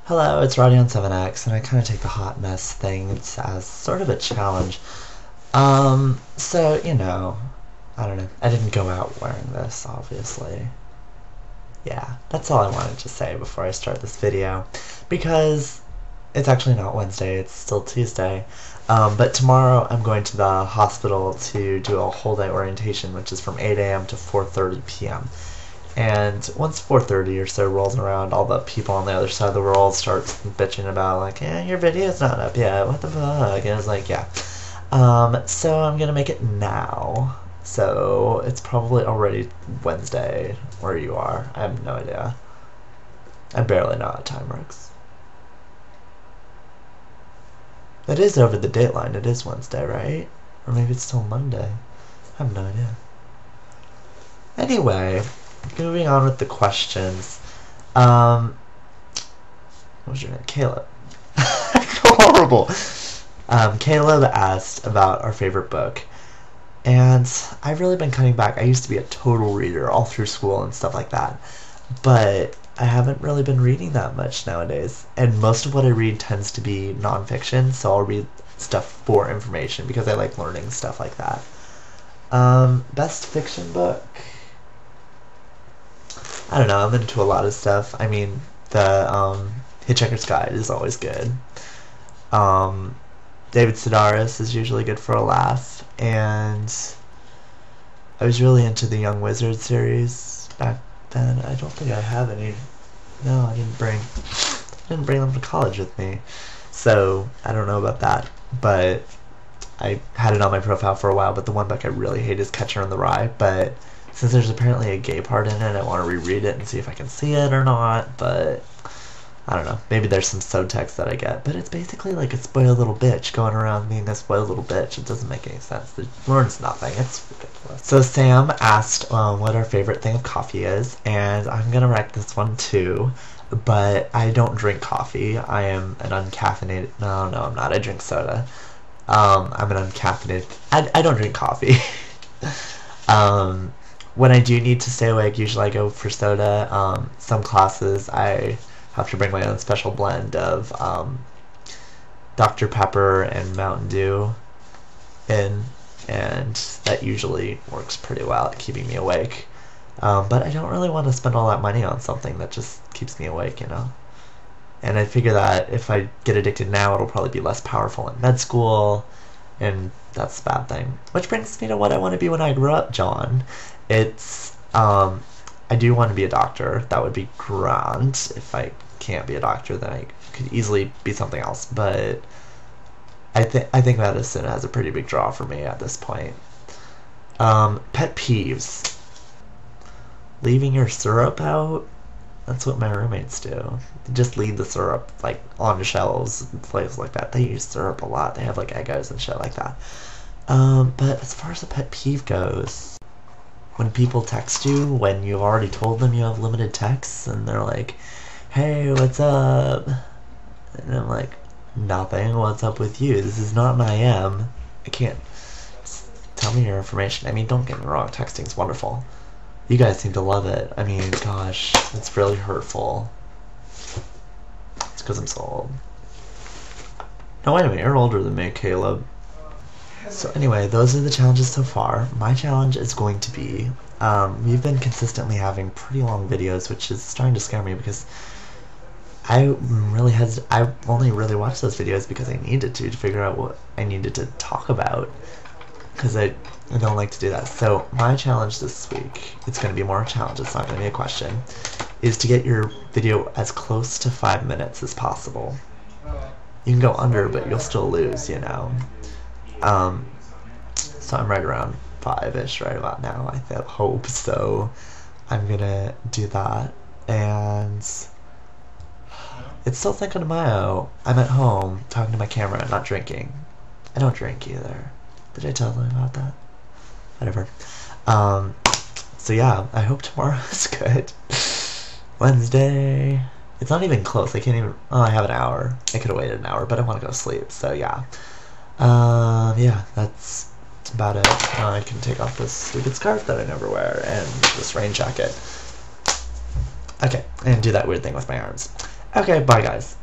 Hello, it's Roddy on 7X, and I kind of take the hot mess thing as sort of a challenge. I don't know. I didn't go out wearing this, obviously. Yeah, that's all I wanted to say before I start this video, because it's actually not Wednesday, it's still Tuesday. But tomorrow I'm going to the hospital to do a whole day orientation, which is from 8 a.m. to 4:30 p.m. And once 4:30 or so rolls around, all the people on the other side of the world start bitching about, like, your video's not up yet, what the fuck? And it's like, yeah. So I'm gonna make it now. So it's probably already Wednesday where you are. I have no idea. I barely know how time works. It is over the dateline. It is Wednesday, right? Or maybe it's still Monday. I have no idea. Anyway, moving on with the questions. What was your name? Caleb. Horrible. Caleb asked about our favorite book. And I've really been cutting back. I used to be a total reader all through school and stuff like that. But I haven't really been reading that much nowadays. And most of what I read tends to be nonfiction, so I'll read stuff for information because I like learning stuff like that. Best fiction book? I don't know, I'm into a lot of stuff. I mean, the Hitchhiker's Guide is always good. David Sedaris is usually good for a laugh, and I was really into the Young Wizard series back then. I don't think I have any. No, I didn't bring them to college with me, so I don't know about that. But I had it on my profile for a while. But the one book I really hate is Catcher in the Rye. But since there's apparently a gay part in it, I want to reread it and see if I can see it or not. But I don't know. Maybe there's some subtext that I get. But it's basically like a spoiled little bitch going around being a spoiled little bitch. It doesn't make any sense. It learns nothing. It's ridiculous. So Sam asked what our favorite thing of coffee is. And I'm going to write this one too. But I don't drink coffee. I am an uncaffeinated... No, I'm not. I drink soda. I'm an uncaffeinated... I don't drink coffee. When I do need to stay awake, usually I go for soda. Some classes I have to bring my own special blend of Dr. Pepper and Mountain Dew in, and that usually works pretty well at keeping me awake. But I don't really want to spend all that money on something that just keeps me awake, you know? And I figure that if I get addicted now, it'll probably be less powerful in med school, and that's a bad thing. Which brings me to what I want to be when I grow up, John. It's, I do want to be a doctor. That would be grand. If I can't be a doctor, then I could easily be something else. But I think medicine has a pretty big draw for me at this point. Pet peeves. Leaving your syrup out? That's what my roommates do. They just leave the syrup, like, on the shelves and places like that. They use syrup a lot. They have, like, Eggos and shit like that. But as far as a pet peeve goes, when people text you when you've already told them you have limited texts, and they're like, hey, what's up? And I'm like, nothing. What's up with you? This is not an IM. I can't. Just tell me your information. I mean, don't get me wrong. Texting's wonderful. You guys seem to love it. I mean, gosh, it's really hurtful. It's because I'm so old. No, wait a minute, you're older than me, Caleb. So anyway, those are the challenges so far. My challenge is going to be, we've been consistently having pretty long videos, which is starting to scare me because I only really watched those videos because I needed to figure out what I needed to talk about. Because I don't like to do that. So my challenge this week, it's going to be more a challenge, it's not going to be a question, is to get your video as close to 5 minutes as possible. You can go under, but you'll still lose, you know. So I'm right around 5-ish right about now, I hope. So I'm going to do that. And it's still Cinco de Mayo. I'm at home talking to my camera, not drinking. I don't drink either. Did I tell them about that? Whatever. So yeah, I hope tomorrow is good. Wednesday. It's not even close. I can't even... Oh, I have an hour. I could have waited an hour, but I want to go to sleep. So yeah. Yeah, that's about it. I can take off this stupid scarf that I never wear and this rain jacket. Okay, and do that weird thing with my arms. Okay, bye guys.